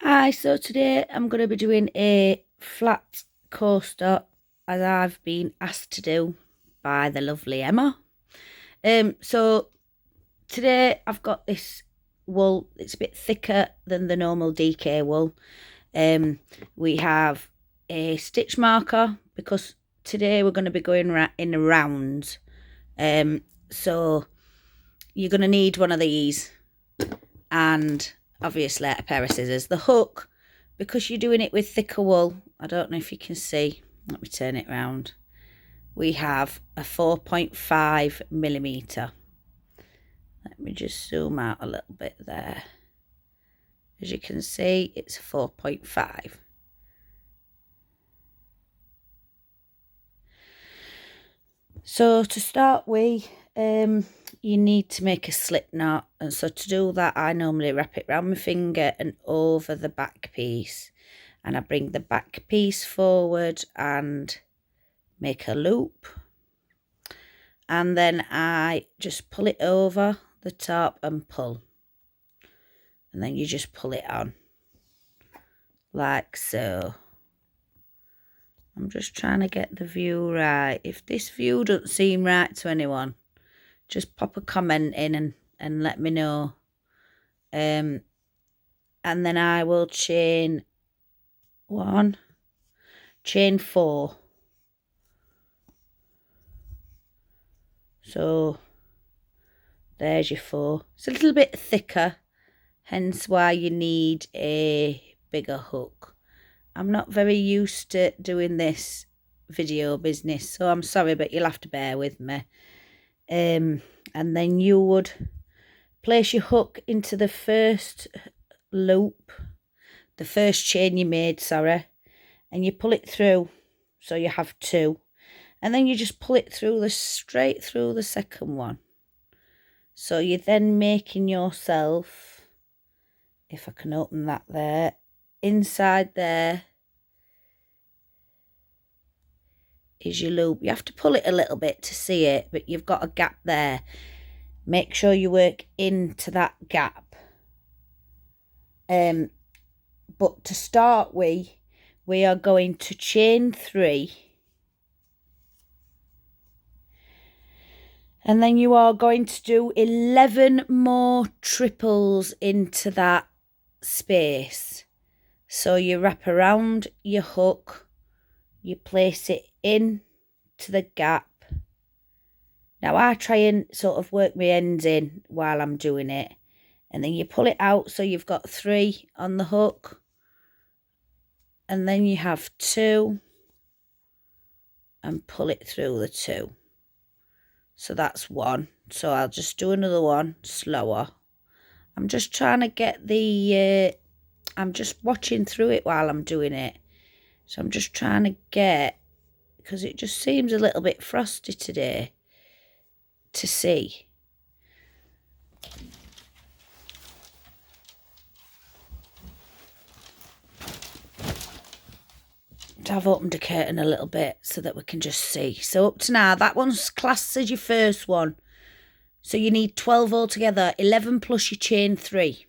Hi, so today I'm going to be doing a flat coaster as I've been asked to do by the lovely Emma. So today I've got this wool. It's a bit thicker than the normal DK wool. We have a stitch marker because today we're going to be going in rounds. So you're going to need one of these and obviously a pair of scissors. The hook, because you're doing it with thicker wool, I don't know if you can see, let me turn it round. We have a 4.5mm. Let me just zoom out a little bit there. As you can see, it's 4.5. So to start with, you need to make a slip knot, and so to do that I normally wrap it around my finger and over the back piece, and I bring the back piece forward and make a loop, and then I just pull it over the top and pull, and then you just pull it on like so. I'm just trying to get the view right. If this view doesn't seem right to anyone, just pop a comment in and let me know. And then I will chain 1, chain 4. So there's your 4. It's a little bit thicker, hence why you need a bigger hook. I'm not very used to doing this video business, so I'm sorry, but you'll have to bear with me. And then you would place your hook into the first loop, the first chain you made, sorry, and you pull it through, so you have 2, and then you just pull it through straight through the second one. So you're then making yourself, if I can open that there, inside there is your loop. You have to pull it a little bit to see it, but you've got a gap there. Make sure you work into that gap. But to start with, we are going to chain 3, and then you are going to do 11 more triples into that space. So you wrap around your hook, you place it in to the gap. Now I try and sort of work my ends in while I'm doing it, and then you pull it out, so you've got 3 on the hook, and then you have 2 and pull it through the 2. So that's 1. So I'll just do another one slower. I'm just trying to get the I'm just watching through it while I'm doing it, so I'm just trying to get, because it just seems a little bit frosty today to see. I've opened a curtain a little bit so that we can just see. So up to now, that one's classed as your first one. So you need 12 altogether, 11 plus your chain 3.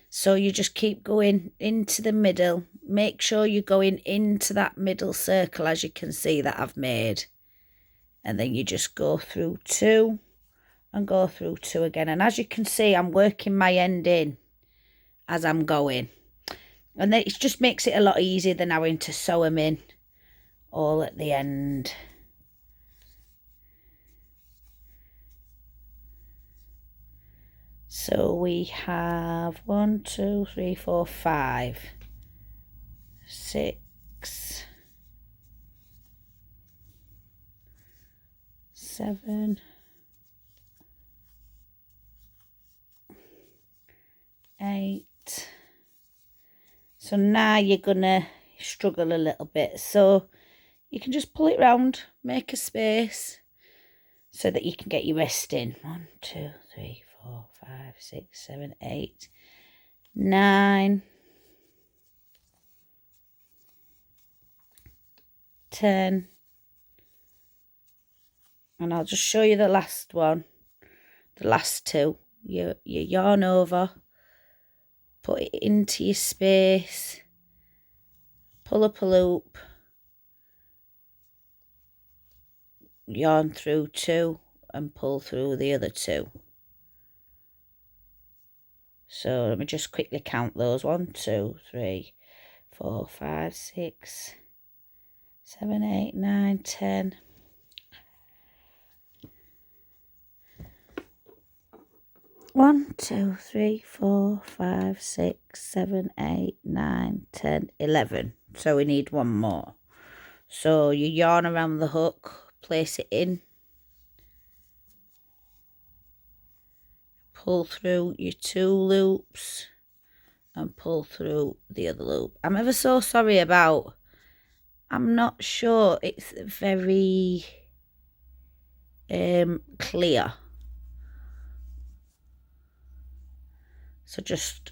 So you just keep going into the middle. Make sure you're going into that middle circle, as you can see that I've made. And then you just go through 2 and go through 2 again. And as you can see, I'm working my end in as I'm going. And then it just makes it a lot easier than having to sew them in all at the end. So we have 1, 2, 3, 4, 5, 6, 7, 8. So now you're gonna struggle a little bit, so you can just pull it round, make a space so that you can get your rest in. 1, 2, 3, 4, 5, 6, 7, 8, 9, 10, and I'll just show you the last one, the last 2. You yarn over, put it into your space, pull up a loop, yarn through 2 and pull through the other 2. So let me just quickly count those. 1, 2, 3, 4, 5, 6, 7, 8, 9, 10. 1, 2, 3, 4, 5, 6, 7, 8, 9, 10, 11. So we need one more. So you yarn around the hook, place it in, pull through your 2 loops and pull through the other loop. I'm ever so sorry about, I'm not sure it's very clear. So just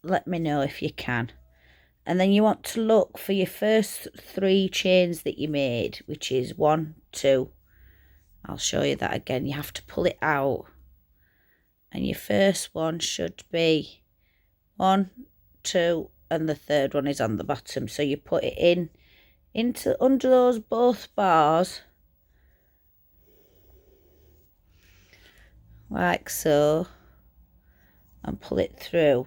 let me know if you can. And then you want to look for your first 3 chains that you made, which is 1, 2. I'll show you that again. You have to pull it out. And your first one should be 1, 2, and the third one is on the bottom. So you put it in into under those both bars, like so, and pull it through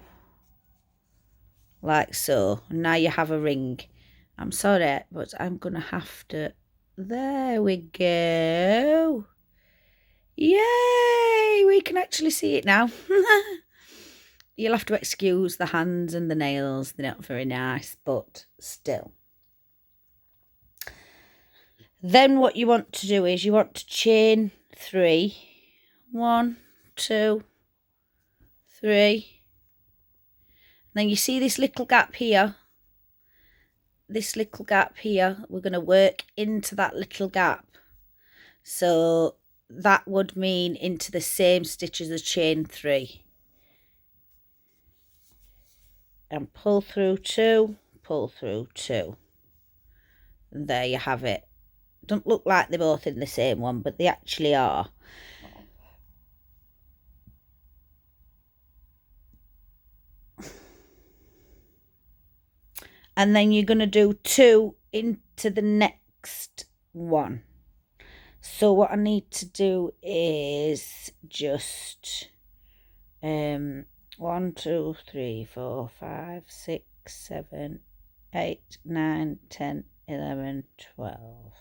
like so. And now you have a ring. I'm sorry, but I'm gonna have to, there we go. Yay, we can actually see it now. You'll have to excuse the hands and the nails, they're not very nice, but still. Then what you want to do is you want to chain 3. 1, 2, 3. Then you see this little gap here. This little gap here, we're going to work into that little gap. So that would mean into the same stitch as the chain 3. And pull through 2, pull through 2. And there you have it. Don't look like they're both in the same one, but they actually are. And then you're going to do 2 into the next one. So what I need to do is just 1, 2, 3, 4, 5, 6, 7, 8, 9, 10, 11, 12.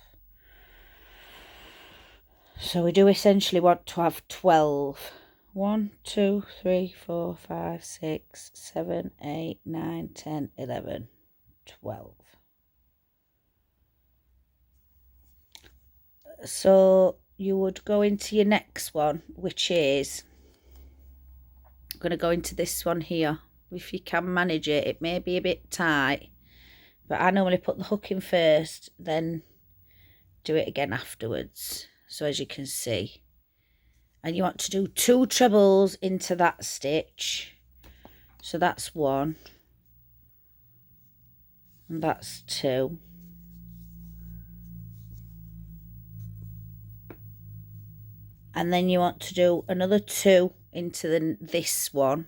So we do essentially want to have 12. 1, 2, 3, 4, 5, 6, 7, 8, 9, 10, 11, 12. So you would go into your next one, which is, I'm going to go into this one here. If you can manage it, it may be a bit tight, but I normally put the hook in first, then do it again afterwards. So as you can see, and you want to do 2 trebles into that stitch. So that's 1, and that's 2. And then you want to do another 2 into this one,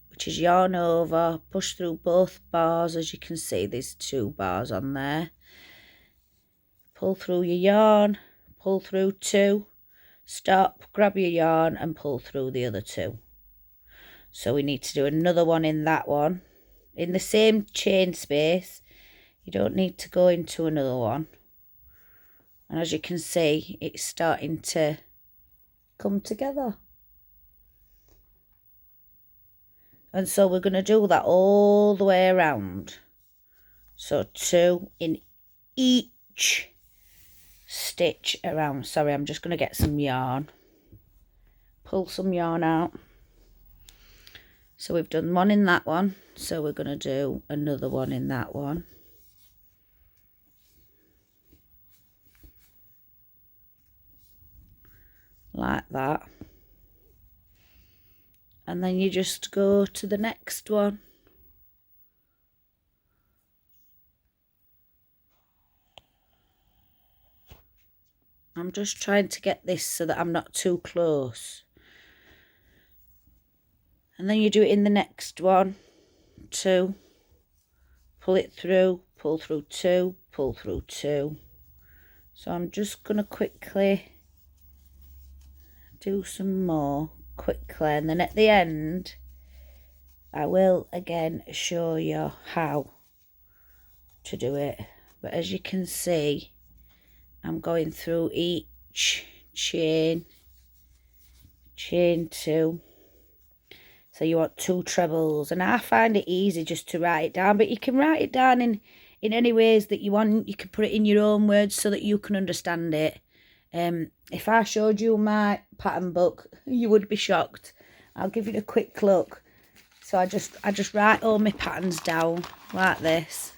which is yarn over, push through both bars. As you can see, there's 2 bars on there. Pull through your yarn, pull through 2, stop, grab your yarn and pull through the other 2. So we need to do another one in that one, in the same chain space. You don't need to go into another one. And as you can see, it's starting to come together. And so we're going to do that all the way around. So 2 in each stitch around. Sorry, I'm just going to get some yarn. Pull some yarn out. So we've done 1 in that one. So we're going to do another one in that one. Like that. And then you just go to the next one. I'm just trying to get this so that I'm not too close. and then you do it in the next one. 2, pull it through, pull through 2, pull through 2. So I'm just going to quickly do some more quickly, and then at the end I will again show you how to do it. But as you can see, I'm going through each chain 2. So you want 2 trebles, and I find it easy just to write it down, but you can write it down in any ways that you want. You can put it in your own words so that you can understand it. If I showed you my pattern book, you would be shocked. I'll give you a quick look. So I just write all my patterns down like this,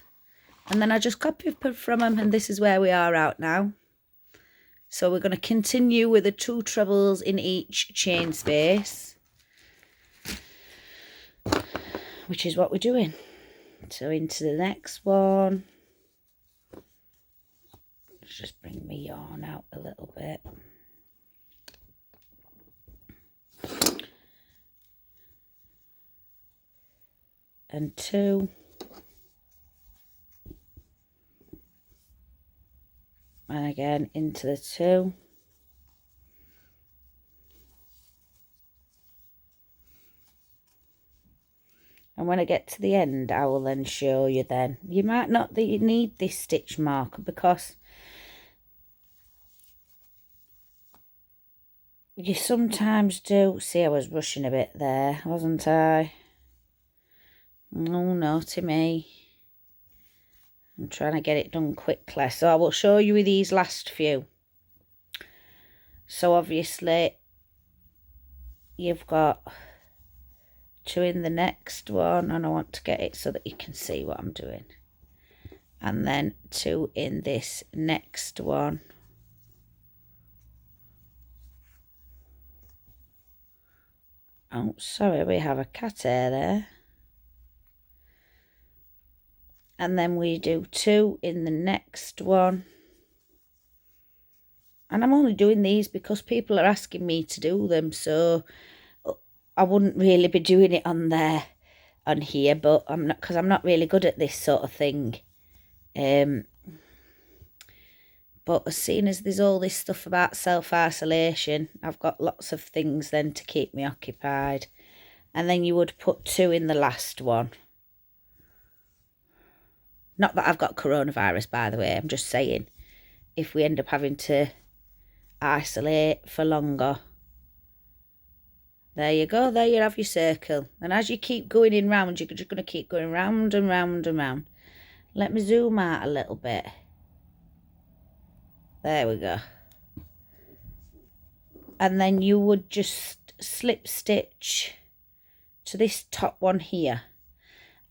and then I just copy from them, and this is where we are out now. So we're going to continue with the 2 trebles in each chain space, which is what we're doing. So into the next one. Let's just bring my yarn out a little bit. And 2. And again into the 2. And when I get to the end, I will then show you then. You might not that you need this stitch marker, because you sometimes do. See, I was rushing a bit there, wasn't I? Oh, naughty me. I'm trying to get it done quickly. So I will show you with these last few. So obviously you've got 2 in the next one, and I want to get it so that you can see what I'm doing. And then 2 in this next one. Oh, sorry, we have a cat hair there. And then we do 2 in the next one. And I'm only doing these because people are asking me to do them, so I wouldn't really be doing it on here, but I'm not, because I'm not really good at this sort of thing. But as soon as there's all this stuff about self-isolation, I've got lots of things then to keep me occupied. And then you would put 2 in the last one. Not that I've got coronavirus, by the way. I'm just saying, if we end up having to isolate for longer. There you go. There you have your circle. And as you keep going in round, you're just going to keep going round and round and round. Let me zoom out a little bit. There we go. And then you would just slip stitch to this top one here.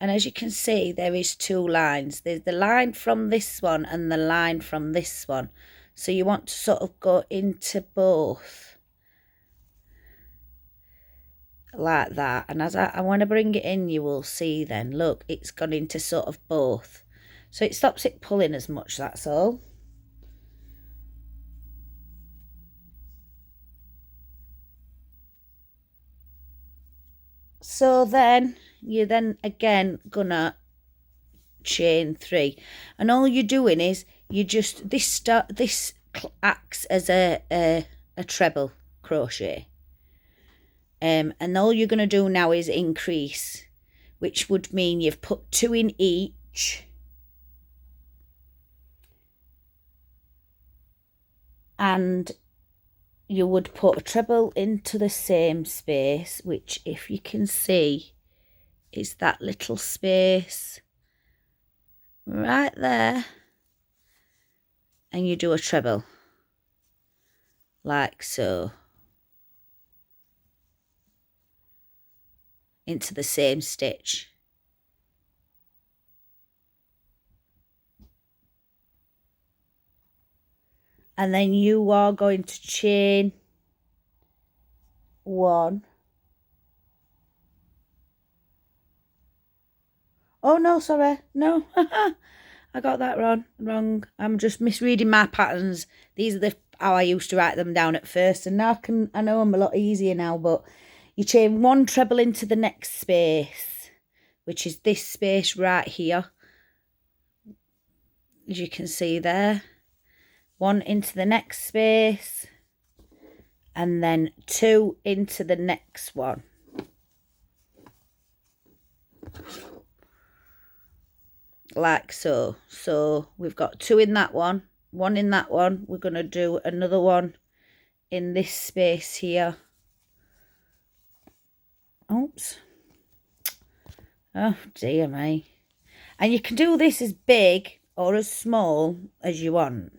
And as you can see, there is 2 lines. There's the line from this one and the line from this one. So you want to sort of go into both like that. And as I want to bring it in, you will see then, look, it's gone into sort of both. So it stops it pulling as much, that's all. So then you're then again gonna chain 3, and all you're doing is you just this acts as a treble crochet, and all you're gonna do now is increase, which would mean you've put 2 in each, and you would put a treble into the same space, which, if you can see, is that little space right there, and you do a treble like so into the same stitch. And then you are going to chain 1. Oh no, sorry, no. I got that wrong. I'm just misreading my patterns. These are how I used to write them down at first, and now I know I'm a lot easier now, but You chain 1 treble into the next space, which is this space right here, as you can see there. 1 into the next space, and then 2 into the next one. Like so. So we've got 2 in that one, 1 in that one. We're going to do another one in this space here. Oops. Oh dear me. And you can do this as big or as small as you want.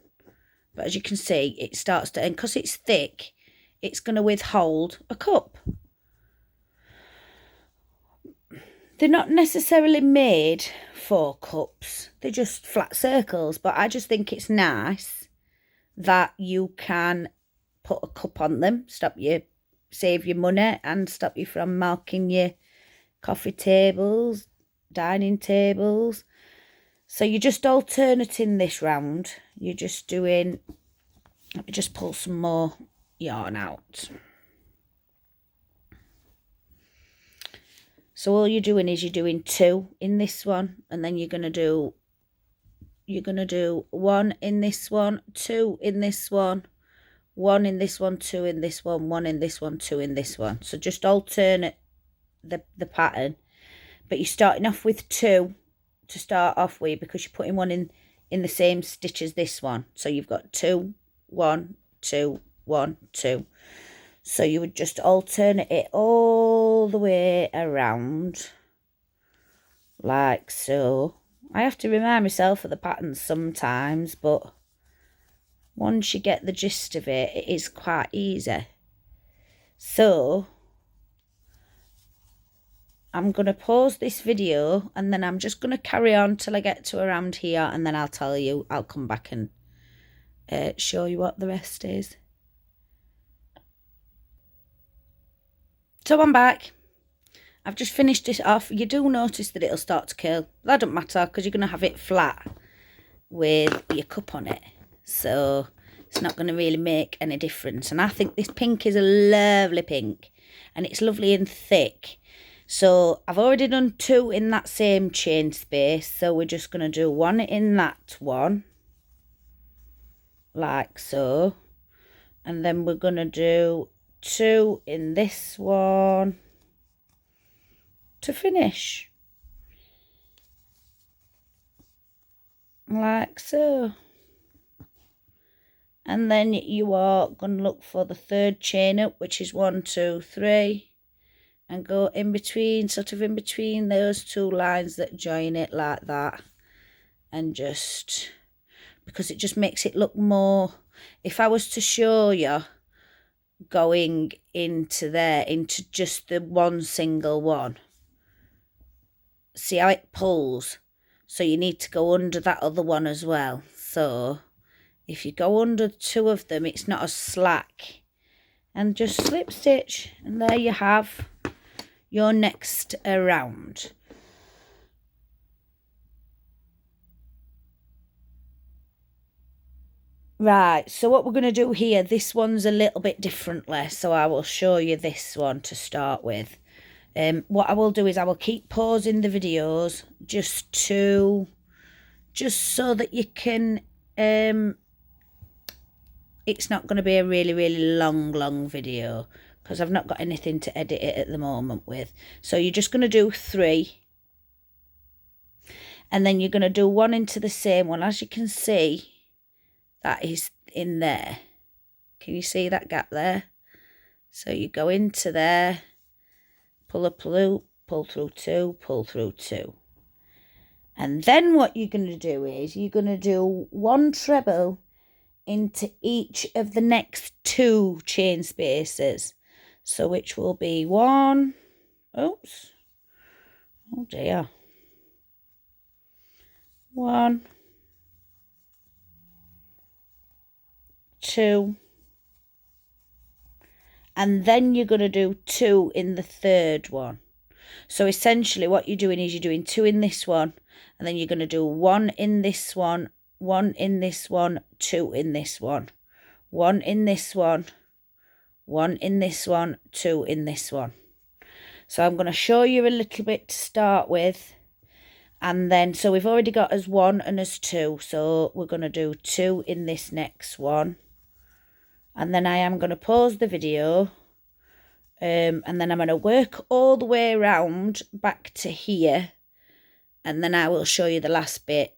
But as you can see, it starts to, and because it's thick, it's going to withhold a cup. They're not necessarily made for cups. They're just flat circles. But I just think it's nice that you can put a cup on them. Save your money and stop you from marking your coffee tables, dining tables. So you're just alternating this round. You're just doing, let me just pull some more yarn out. So all you're doing is you're doing 2 in this one, and then you're gonna do 1 in this one, 2 in this one, 1 in this one, 2 in this one, 1 in this one, 2 in this one. So just alternate the pattern, but you're starting off with 2 to start off with, because you're putting 1 in the same stitch as this one. So you've got 2, 1, 2, 1, 2. So you would just alternate it all the way around, like so. I have to remind myself of the patterns sometimes, but once you get the gist of it, it is quite easy. So I'm going to pause this video, and then I'm just going to carry on till I get to around here, and then I'll tell you, I'll come back and show you what the rest is. So I'm back. I've just finished it off. You do notice that it'll start to curl. That don't matter, because you're going to have it flat with your cup on it. So it's not going to really make any difference. And I think this pink is a lovely pink, and it's lovely and thick. So I've already done 2 in that same chain space. So we're just going to do 1 in that one, like so. And then we're going to do 2 in this one to finish, like so. And then you are going to look for the 3rd chain up, which is 1, 2, 3, and go in between, sort of in between those 2 lines that join it, like that. And just, because it just makes it look more, if I was to show you going into there, into just the one single one, see how it pulls? So you need to go under that other one as well. So if you go under 2 of them, it's not as slack. And just slip stitch, and there you have your next round. Right, so what we're going to do here, this one's a little bit differently, so I will show you this one to start with. What I will do is I will keep pausing the videos just so that you can, it's not going to be a really long video, because I've not got anything to edit it at the moment with. So you're just going to do 3, and then you're going to do 1 into the same one. As you can see, that is in there. Can you see that gap there? So you go into there, pull up loop, pull through 2, pull through 2. And then what you're going to do is you're going to do 1 treble into each of the next 2 chain spaces. So which will be 1, oops, oh dear, 1, 2, and then you're going to do 2 in the 3rd one. So essentially what you're doing is you're doing 2 in this one, and then you're going to do 1 in this one, 1 in this one, 2 in this one, 1 in this one, 1 in this one, 2 in this one. So I'm going to show you a little bit to start with. And then, so we've already got as 1 and as 2. So we're going to do 2 in this next one. And then I am going to pause the video. And then I'm going to work all the way around back to here. And then I will show you the last bit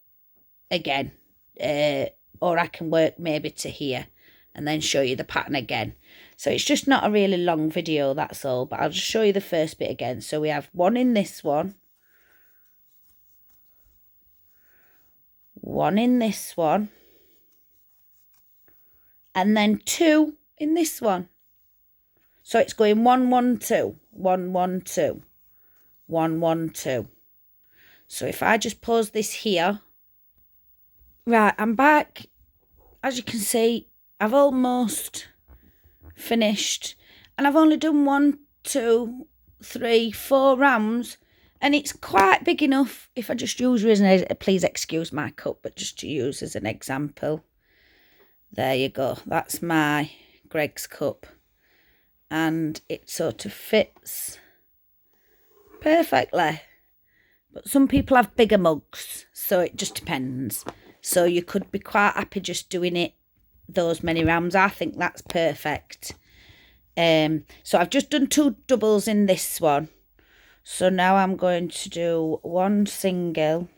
again. Or I can work maybe to here and then show you the pattern again. So it's just not a really long video, that's all. But I'll just show you the first bit again. So we have 1 in this one. 1 in this one. And then 2 in this one. So it's going 1, 1, 2, 1, 1, 2, 1, 1, 2. So if I just pause this here. Right, I'm back. As you can see, I've almost finished. And I've only done 1, 2, 3, 4 rounds. And it's quite big enough. If I just use you as an, please excuse my cup, but just to use as an example. There you go. That's my Greg's cup. And it sort of fits perfectly. But some people have bigger mugs, so it just depends. So you could be quite happy just doing it those many rounds. I think that's perfect. So I've just done 2 doubles in this one. So now I'm going to do 1 single.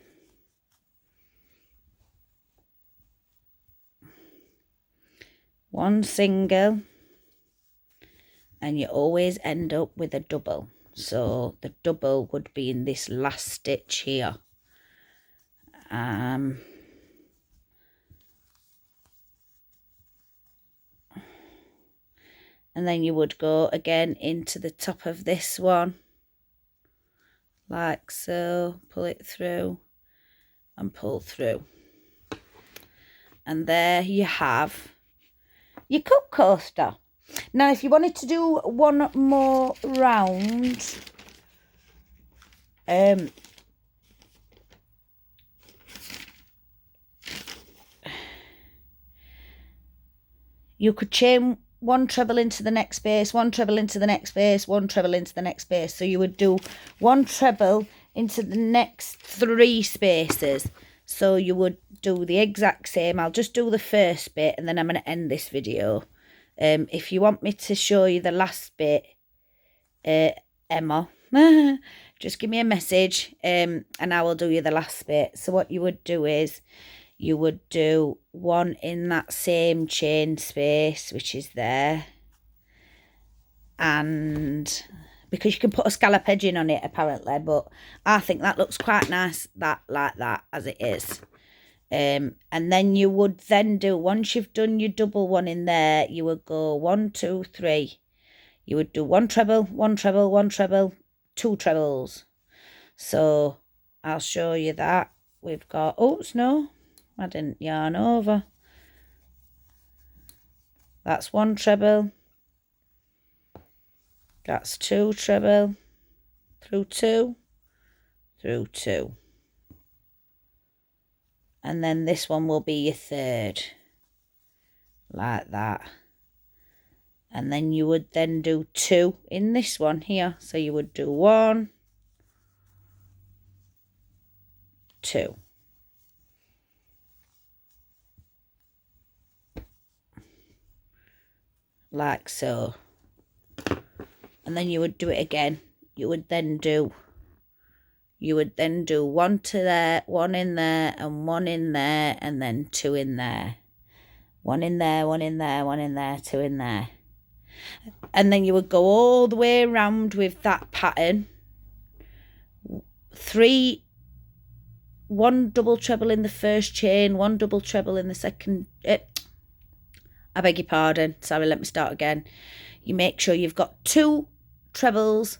1 single. And you always end up with a double. So the double would be in this last stitch here. And then you would go again into the top of this one. Like so. Pull it through and pull through. And there you have your cup coaster. Now, if you wanted to do one more round, you could chain 1 treble into the next space, 1 treble into the next space, 1 treble into the next space. So you would do 1 treble into the next 3 spaces. So you would do the exact same. I'll just do the first bit and then I'm going to end this video. If you want me to show you the last bit, Emma, just give me a message and I will do you the last bit. So what you would do is you would do 1 in that same chain space, which is there. And because you can put a scallop edging on it apparently, but I think that looks quite nice like that as it is. And then you would then do, once you've done your double 1 in there, you would go 1, 2, 3. You would do 1 treble, 1 treble, 1 treble, 2 trebles. So I'll show you that. We've got, oops, no, I didn't yarn over. That's 1 treble. That's 2 treble, through 2, through 2. And then this one will be your 3rd, like that. And then you would then do 2 in this one here. So you would do 1, 2. Like so. And then you would do it again. You would then do 1 to there, 1 in there, and 1 in there, and then 2 in there. 1 in there, 1 in there, 1 in there, 2 in there. And then you would go all the way around with that pattern. 1 double treble in the first chain, 1 double treble in the second. I beg your pardon. Sorry, let me start again. You make sure you've got 2 trebles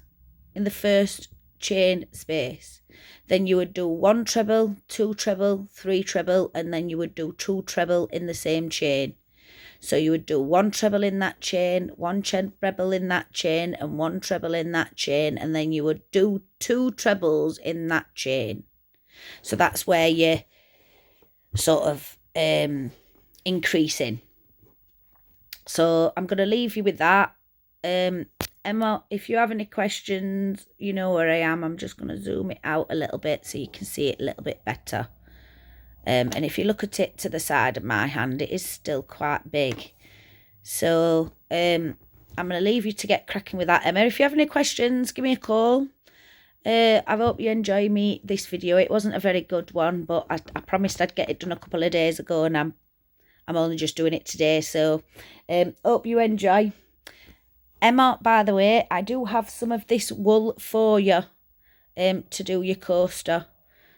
in the first chain space. Then you would do 1 treble, 2 treble, 3 treble, and then you would do 2 treble in the same chain. So you would do 1 treble in that chain, 1 treble in that chain, and 1 treble in that chain, and then you would do 2 trebles in that chain. So that's where you're sort of increasing. So I'm going to leave you with that. Emma, if you have any questions, you know where I am. I'm just going to zoom it out a little bit so you can see it a little bit better. And if you look at it to the side of my hand, it is still quite big. So I'm going to leave you to get cracking with that, Emma. If you have any questions, give me a call. I hope you enjoy this video. It wasn't a very good one, but I promised I'd get it done a couple of days ago, and I'm only just doing it today. So hope you enjoy. Emma, by the way, I do have some of this wool for you to do your coaster.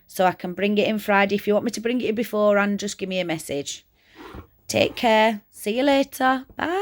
So I can bring it in Friday. If you want me to bring it in beforehand, just give me a message. Take care. See you later. Bye.